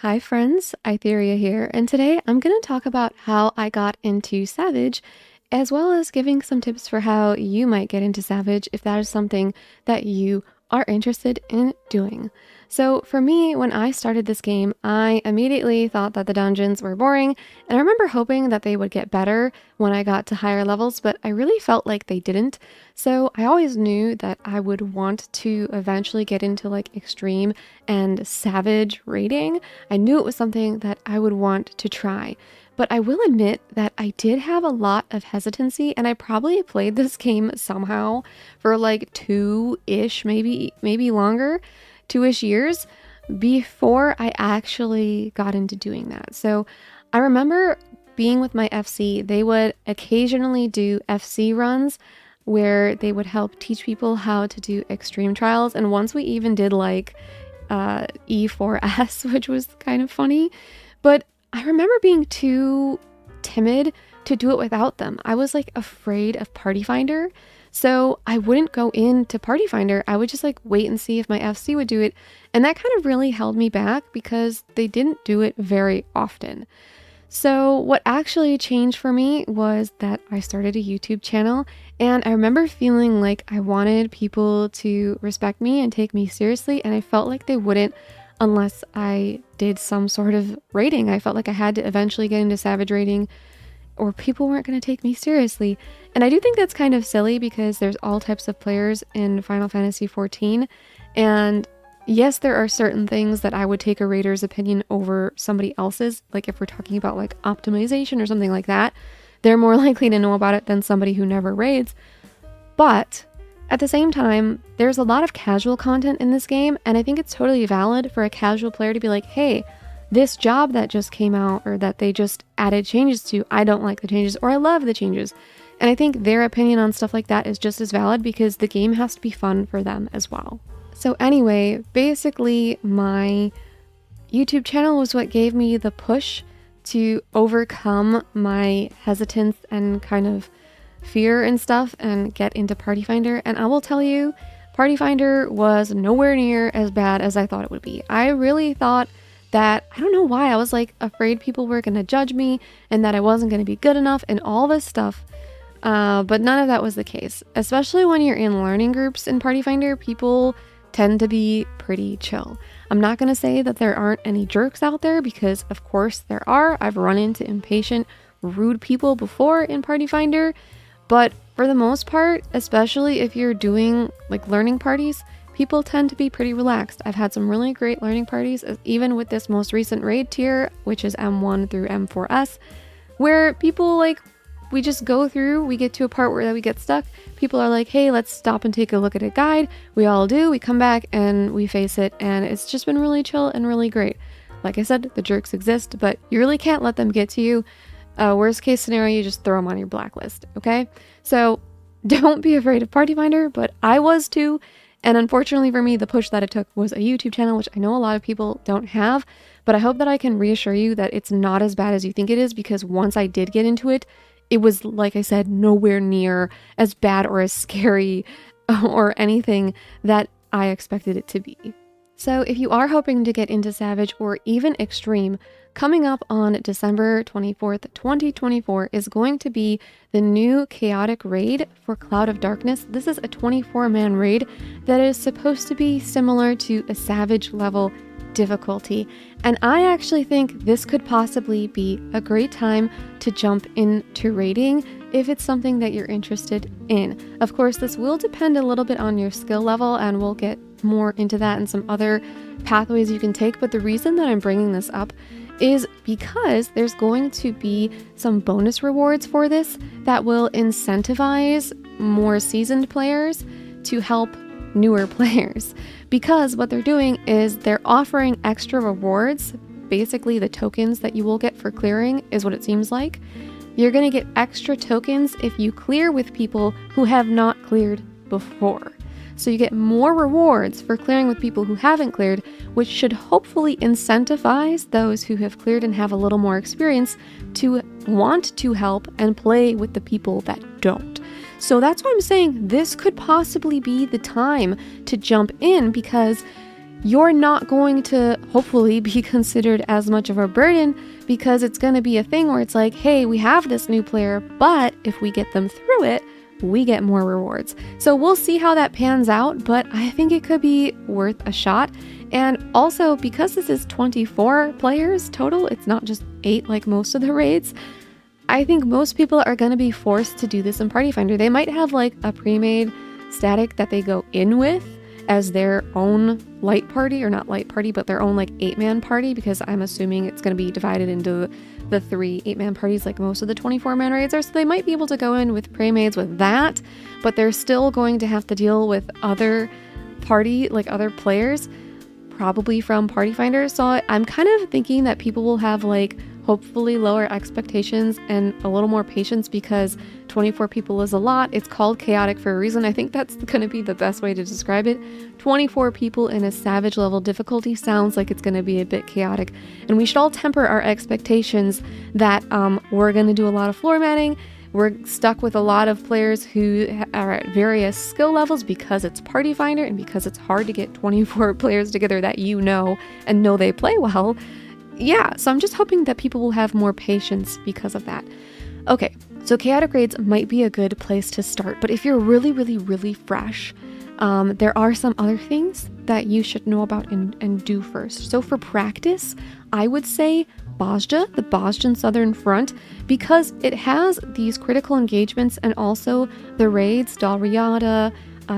Hi friends, Aitherea here, and today I'm going to talk about how I got into Savage, as well as giving some tips for how you might get into Savage if that is something that you are interested in doing. So for me, when I started this game, I immediately thought that the dungeons were boring, and I remember hoping that they would get better when I got to higher levels, but I really felt like they didn't. So I always knew that I would want to eventually get into like extreme and savage raiding. I knew it was something that I would want to try. But I will admit that I did have a lot of hesitancy, and I probably played this game somehow for like two-ish, maybe longer, two-ish years before I actually got into doing that. So I remember being with my FC, they would occasionally do FC runs where they would help teach people how to do extreme trials. And once we even did like E4S, which was kind of funny. But I remember being too timid to do it without them. I was like afraid of Party Finder. So I wouldn't go into Party Finder. I would just like wait and see if my FC would do it. And that kind of really held me back because they didn't do it very often. So what actually changed for me was that I started a YouTube channel, and I remember feeling like I wanted people to respect me and take me seriously, and I felt like they wouldn't unless I did some sort of rating. I felt like I had to eventually get into Savage rating or people weren't going to take me seriously. And I do think that's kind of silly because there's all types of players in Final Fantasy XIV, and yes, there are certain things that I would take a raider's opinion over somebody else's. Like if we're talking about like optimization or something like that, they're more likely to know about it than somebody who never raids. But at the same time, there's a lot of casual content in this game, and I think it's totally valid for a casual player to be like, hey, this job that just came out or that they just added changes to, I don't like the changes or I love the changes. And I think their opinion on stuff like that is just as valid because the game has to be fun for them as well. So anyway, basically my YouTube channel was what gave me the push to overcome my hesitance and kind of fear and stuff and get into Party Finder. And I will tell you, Party Finder was nowhere near as bad as I thought it would be. I really thought that, I don't know why, I was like afraid people were going to judge me and that I wasn't going to be good enough and all this stuff. But none of that was the case. Especially when you're in learning groups in Party Finder, people tend to be pretty chill. I'm not going to say that there aren't any jerks out there because of course there are. I've run into impatient, rude people before in Party Finder, but for the most part, especially if you're doing like learning parties, people tend to be pretty relaxed. I've had some really great learning parties, even with this most recent raid tier, which is M1 through M4S, where people like, we just go through, we get to a part where we get stuck. People are like, hey, let's stop and take a look at a guide. We all do. We come back and we face it. And it's just been really chill and really great. Like I said, the jerks exist, but you really can't let them get to you. Worst case scenario, you just throw them on your blacklist. Okay. So don't be afraid of Party Finder, but I was too. And unfortunately for me, the push that it took was a YouTube channel, which I know a lot of people don't have, but I hope that I can reassure you that it's not as bad as you think it is, because once I did get into it, it was, like I said, nowhere near as bad or as scary or anything that I expected it to be. So if you are hoping to get into Savage or even Extreme, coming up on December 24th, 2024 is going to be the new chaotic raid for Cloud of Darkness. This is a 24-man raid that is supposed to be similar to a Savage level difficulty. And I actually think this could possibly be a great time to jump into raiding if it's something that you're interested in. Of course, this will depend a little bit on your skill level, and we'll get more into that and some other pathways you can take. But the reason that I'm bringing this up is because there's going to be some bonus rewards for this that will incentivize more seasoned players to help newer players, because what they're doing is they're offering extra rewards. Basically, the tokens that you will get for clearing is what it seems like. You're going to get extra tokens if you clear with people who have not cleared before. So you get more rewards for clearing with people who haven't cleared, which should hopefully incentivize those who have cleared and have a little more experience to want to help and play with the people that don't. So that's why I'm saying this could possibly be the time to jump in, because you're not going to hopefully be considered as much of a burden, because it's going to be a thing where it's like, hey, we have this new player, but if we get them through it, we get more rewards. So we'll see how that pans out, but I think it could be worth a shot. And also, because this is 24 players total, it's not just 8 like most of the raids, I think most people are going to be forced to do this in Party Finder. They might have like a pre-made static that they go in with as their own light party, or not light party, but their own like 8-man party, because I'm assuming it's going to be divided into the 3 8-man parties like most of the 24-man raids are. So they might be able to go in with pre-mades with that, but they're still going to have to deal with other party, like other players, probably from Party Finder. So I'm kind of thinking that people will have like hopefully lower expectations and a little more patience, because 24 people is a lot. It's called chaotic for a reason. I think that's going to be the best way to describe it. 24 people in a savage level difficulty sounds like it's going to be a bit chaotic, and we should all temper our expectations that we're going to do a lot of floor matting. We're stuck with a lot of players who are at various skill levels because it's Party Finder and because it's hard to get 24 players together that you know and know they play well. Yeah, so I'm just hoping that people will have more patience because of that. Okay, so chaotic raids might be a good place to start, but if you're really fresh, there are some other things that you should know about and do first. So for practice, I would say Bozja, the Bozjan Southern Front, because it has these critical engagements and also the raids, Dalriada,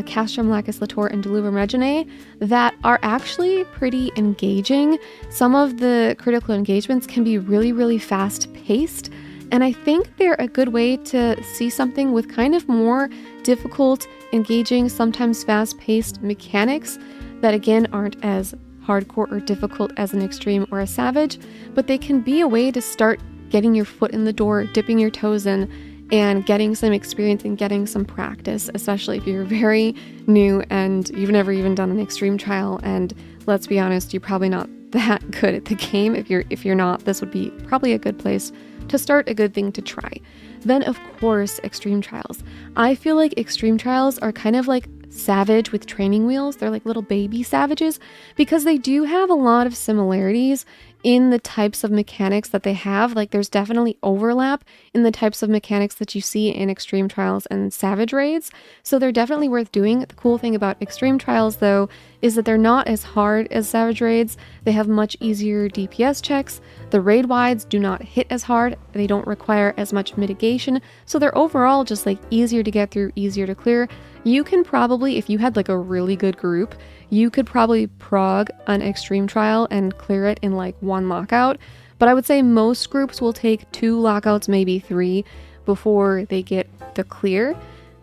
Castrum Lacus Latour, and Deluvum Reginae, that are actually pretty engaging. Some of the critical engagements can be really fast paced, and I think they're a good way to see something with kind of more difficult, engaging, sometimes fast paced mechanics that again aren't as hardcore or difficult as an extreme or a savage, but they can be a way to start getting your foot in the door, dipping your toes in, and getting some experience and getting some practice, especially if you're very new and you've never even done an extreme trial. And let's be honest, you're probably not that good at the game. If you're not, this would be probably a good place to start, a good thing to try. Then of course, extreme trials. I feel like extreme trials are kind of like Savage with training wheels. They're like little baby savages, because they do have a lot of similarities in the types of mechanics that they have. Like there's definitely overlap in the types of mechanics that you see in extreme trials and savage raids, so they're definitely worth doing. The cool thing about extreme trials though is that they're not as hard as savage raids. They have much easier DPS checks. The raid wides do not hit as hard. They don't require as much mitigation, so they're overall just like easier to get through, easier to clear. You can probably, if you had like a really good group, you could probably prog an extreme trial and clear it in like 1 lockout. But I would say most groups will take 2 lockouts, maybe 3, before they get the clear.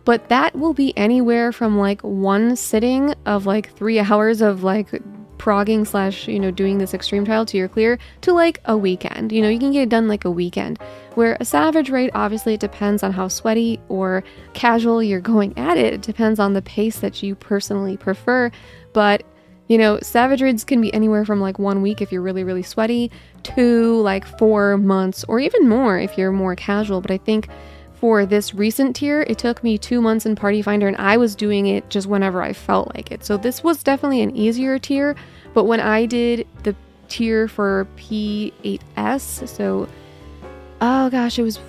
But that will be anywhere from like 1 sitting of like 3 hours of like progging slash, doing this extreme trial to your clear, to like a weekend. You can get it done like a weekend. Where a savage raid, obviously it depends on how sweaty or casual you're going at it. It depends on the pace that you personally prefer. But, savage raids can be anywhere from like 1 week if you're really sweaty, to like 4 months or even more if you're more casual. But I think for this recent tier, it took me 2 months in Party Finder, and I was doing it just whenever I felt like it. So this was definitely an easier tier. But when I did the tier for P8S, so it was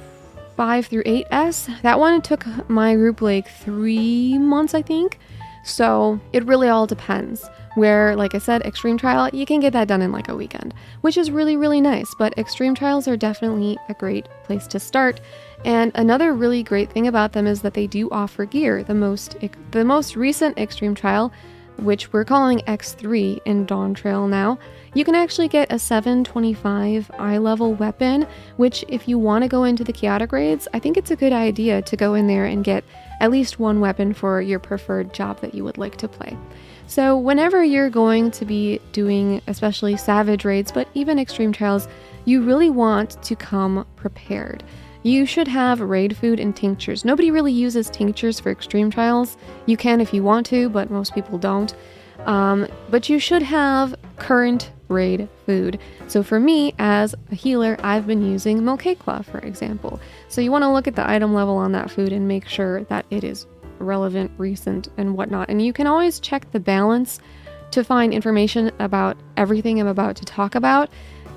5 through 8S. That one took my group like 3 months, I think. So it really all depends. Where, like I said, extreme trial, you can get that done in like a weekend, which is really nice. But extreme trials are definitely a great place to start. And another really great thing about them is that they do offer gear. The most recent extreme trial, which we're calling X3 in Dawn Trail now, you can actually get a 725 eye level weapon, which if you want to go into the chaotic raids, I think it's a good idea to go in there and get at least 1 weapon for your preferred job that you would like to play. So whenever you're going to be doing especially savage raids, but even extreme trials, you really want to come prepared. You should have raid food and tinctures. Nobody really uses tinctures for extreme trials. You can if you want to, but most people don't. But you should have current raid food. So for me, as a healer, I've been using Milkekla, for example. So you want to look at the item level on that food and make sure that it is relevant, recent, and whatnot. And you can always check the balance to find information about everything I'm about to talk about,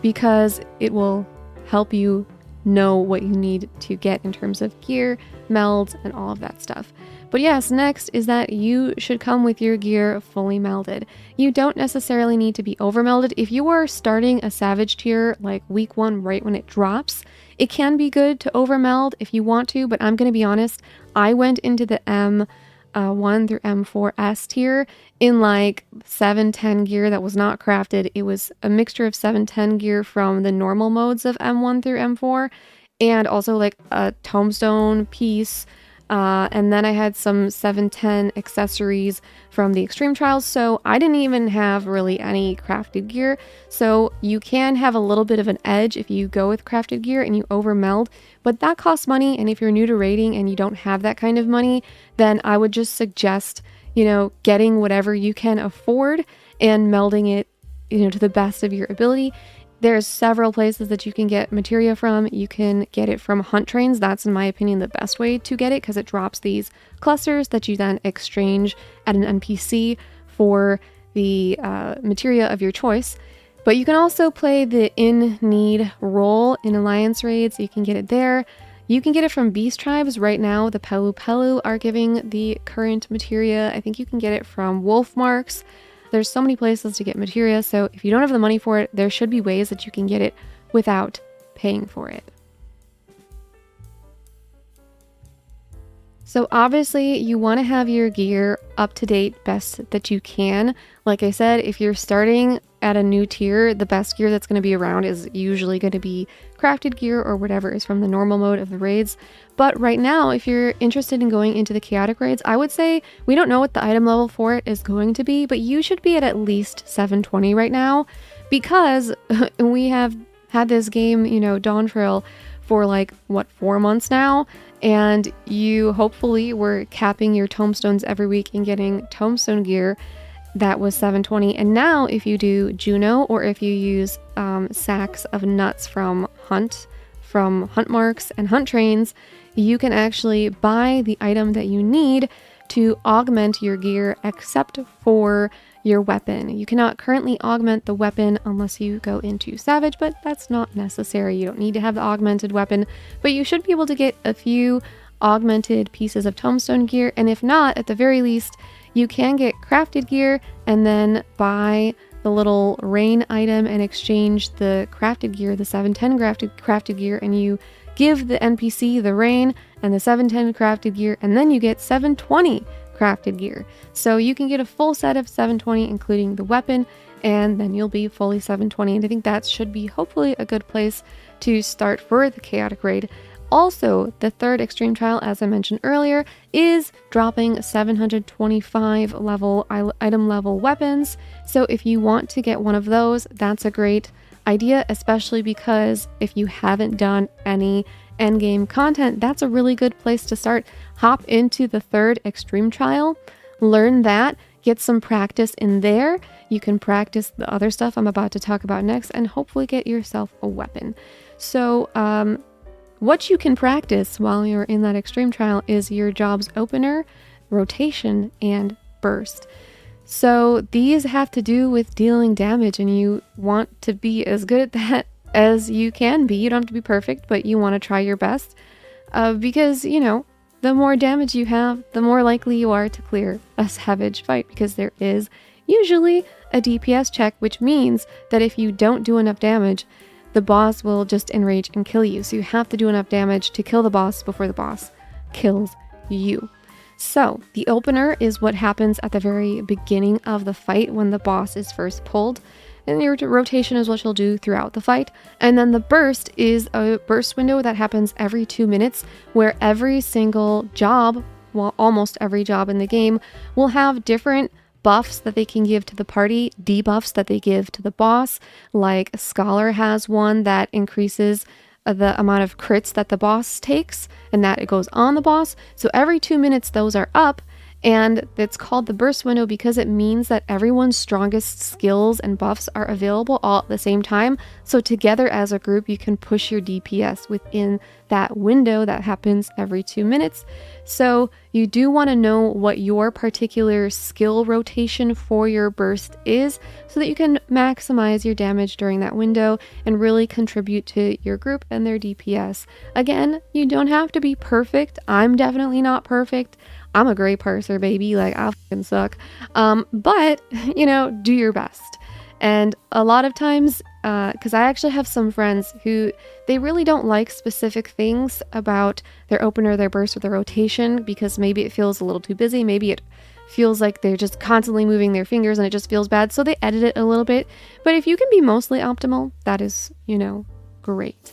because it will help you know what you need to get in terms of gear, melds, and all of that stuff. But yes, next is that you should come with your gear fully melded. You don't necessarily need to be overmelded. If you are starting a Savage tier like week 1 right when it drops, it can be good to overmeld if you want to, but I'm going to be honest, I went into the M1 through M4S tier in like 710 gear that was not crafted. It was a mixture of 710 gear from the normal modes of M1 through M4 and also like a tombstone piece. And then I had some 710 accessories from the extreme trials, so I didn't even have really any crafted gear. So you can have a little bit of an edge if you go with crafted gear and you overmeld, but that costs money, and if you're new to raiding and you don't have that kind of money, then I would just suggest, getting whatever you can afford and melding it, to the best of your ability. There's several places that you can get materia from. You can get it from hunt trains. That's, in my opinion, the best way to get it, because it drops these clusters that you then exchange at an NPC for the materia of your choice. But you can also play the in-need role in Alliance raids. You can get it there. You can get it from beast tribes. Right now, the Pelu Pelu are giving the current materia. I think you can get it from wolf marks. There's so many places to get materia, so if you don't have the money for it, there should be ways that you can get it without paying for it. So obviously you want to have your gear up to date best that you can. Like I said, if you're starting at a new tier, the best gear that's going to be around is usually going to be crafted gear or whatever is from the normal mode of the raids. But right now, if you're interested in going into the chaotic raids, I would say we don't know what the item level for it is going to be, but you should be at least 720 right now, because we have had this game, Dawn Trail for 4 months now, and you hopefully were capping your tombstones every week and getting tombstone gear that was 720. And now if you do Juno, or if you use sacks of nuts from hunt marks and hunt trains, you can actually buy the item that you need to augment your gear, except for your weapon. You cannot currently augment the weapon unless you go into Savage, but that's not necessary. You don't need to have the augmented weapon, but you should be able to get a few augmented pieces of tombstone gear, and if not, at the very least, you can get crafted gear and then buy the little rain item and exchange the crafted gear, the 710 crafted gear, and you give the NPC the rain and the 710 crafted gear, and then you get 720 crafted gear. So you can get a full set of 720, including the weapon, and then you'll be fully 720. And I think that should be hopefully a good place to start for the chaotic raid. Also, the third extreme trial, as I mentioned earlier, is dropping 725 level item level weapons. So if you want to get one of those, that's a great idea, especially because if you haven't done any endgame content, that's a really good place to start. Hop into the third extreme trial, learn that, get some practice in there. You can practice the other stuff I'm about to talk about next, and hopefully get yourself a weapon. So what you can practice while you're in that extreme trial is your job's opener, rotation, and burst. So these have to do with dealing damage, and you want to be as good at that as you can be. You don't have to be perfect, but you want to try your best, because, the more damage you have, the more likely you are to clear a Savage fight, because there is usually a DPS check, which means that if you don't do enough damage, the boss will just enrage and kill you. So you have to do enough damage to kill the boss before the boss kills you. So the opener is what happens at the very beginning of the fight when the boss is first pulled, and your rotation is what you'll do throughout the fight. And then the burst is a burst window that happens every 2 minutes, where every single job, well, almost every job in the game, will have different buffs that they can give to the party, debuffs that they give to the boss. Like Scholar has one that increases the amount of crits that the boss takes, and that it goes on the boss. So every 2 minutes those are up, And it's called the burst window because it means that everyone's strongest skills and buffs are available all at the same time. So together as a group, you can push your DPS within that window that happens every 2 minutes. So you do want to know what your particular skill rotation for your burst is so that you can maximize your damage during that window and really contribute to your group and their DPS. Again, you don't have to be perfect. I'm definitely not perfect. I'm a gray parser, baby. Like, I fucking suck. But, do your best. And a lot of times, because I actually have some friends who, they really don't like specific things about their opener, their burst, or their rotation, because maybe it feels a little too busy. Maybe it feels like they're just constantly moving their fingers and it just feels bad. So they edit it a little bit. But if you can be mostly optimal, that is, great.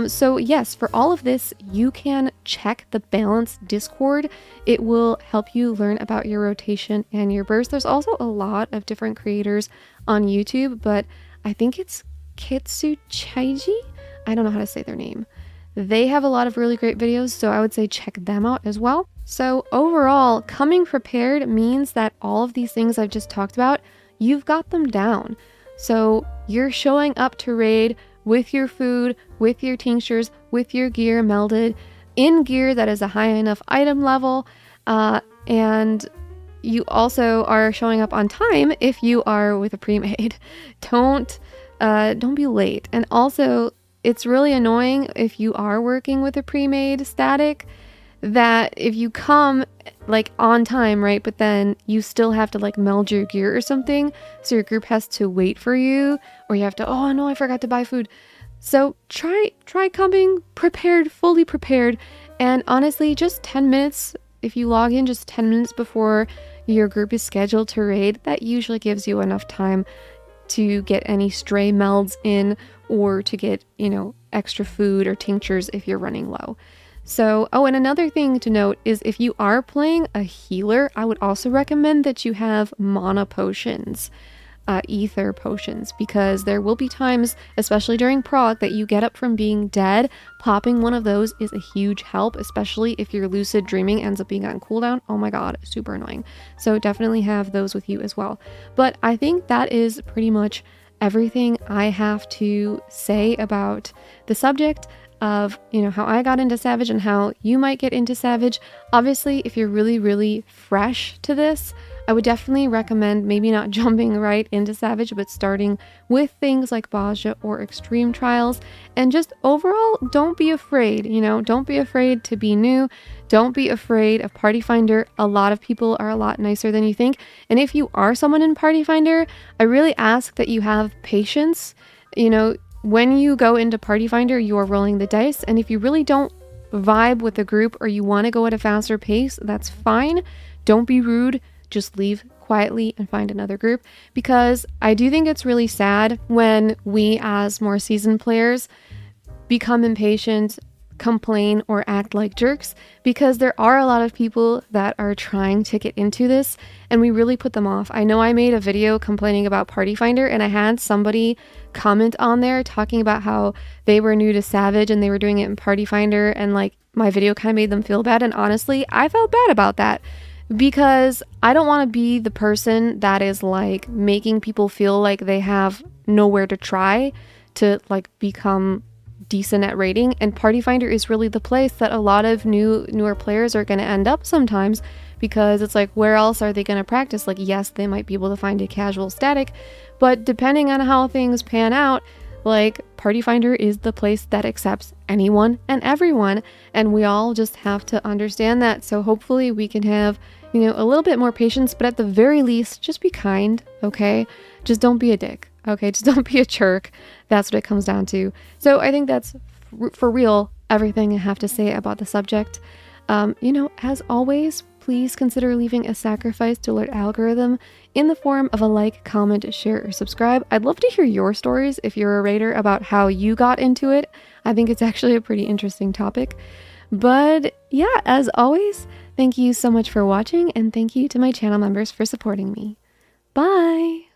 So yes, for all of this, you can check the balance Discord. It will help you learn about your rotation and your burst. There's also a lot of different creators on YouTube, but I think it's Kitsuchaiji. I don't know how to say their name. They have a lot of really great videos, so I would say check them out as well. So overall, coming prepared means that all of these things I've just talked about, you've got them down. So you're showing up to raid with your food, with your tinctures, with your gear melded, in gear that is a high enough item level, and you also are showing up on time if you are with a pre-made. Don't be late. And also, it's really annoying if you are working with a pre-made static that if you come like on time, right, but then you still have to like meld your gear or something, so your group has to wait for you, or you have to, oh no, I forgot to buy food. So try coming prepared, fully prepared, and honestly, just 10 minutes, if you log in just 10 minutes before your group is scheduled to raid, that usually gives you enough time to get any stray melds in, or to get, extra food or tinctures if you're running low. So, and another thing to note is if you are playing a healer, I would also recommend that you have mana potions, ether potions, because there will be times, especially during prog, that you get up from being dead. Popping one of those is a huge help, especially if your lucid dreaming ends up being on cooldown. Oh my god, super annoying. So definitely have those with you as well. But I think that is pretty much everything I have to say about the subject of, how I got into Savage and how you might get into Savage. Obviously, if you're really, really fresh to this, I would definitely recommend maybe not jumping right into Savage, but starting with things like Bozja or Extreme Trials. And just overall, don't be afraid, don't be afraid to be new. Don't be afraid of Party Finder. A lot of people are a lot nicer than you think. And if you are someone in Party Finder, I really ask that you have patience. When you go into Party Finder, you are rolling the dice. And if you really don't vibe with the group or you want to go at a faster pace, that's fine. Don't be rude. Just leave quietly and find another group, because I do think it's really sad when we as more seasoned players become impatient, complain, or act like jerks, because there are a lot of people that are trying to get into this and we really put them off. I know I made a video complaining about Party Finder and I had somebody comment on there talking about how they were new to Savage and they were doing it in Party Finder, and like my video kind of made them feel bad, and honestly I felt bad about that, because I don't want to be the person that is like making people feel like they have nowhere to try to like become decent at raiding. And Party Finder is really the place that a lot of newer players are going to end up sometimes, because it's like, where else are they going to practice? Like, yes, they might be able to find a casual static, but depending on how things pan out, like, Party Finder is the place that accepts anyone and everyone, and we all just have to understand that. So hopefully we can have, a little bit more patience, but at the very least, just be kind, okay? Just don't be a dick, okay? Just don't be a jerk. That's what it comes down to. So I think that's, for real, everything I have to say about the subject. As always, please consider leaving a sacrifice to alert algorithm in the form of a like, comment, share, or subscribe. I'd love to hear your stories if you're a raider about how you got into it. I think it's actually a pretty interesting topic. But yeah, as always, thank you so much for watching, and thank you to my channel members for supporting me. Bye!